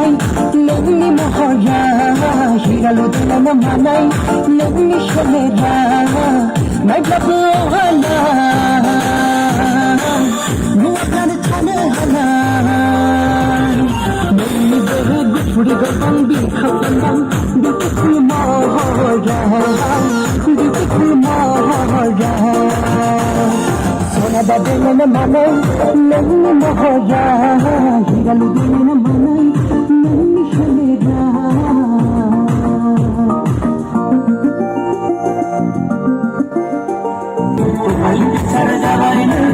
মানাই লগ্নি মহয়া হিরালো দিলে না মানাই লগ্নি শোনেরা নাইলাবো হালা মুখার ছানে হালা লগ্নি বহু গুছুড়ি গরম বিখাতাম বিকুল মহয়া বিকুল মহয়া সোনা দিলে না মানাই লগ্নি মহয়া হিরালো দিলে না মানাই লগ্নি শোনেরা ছাড়া যাওয়াই না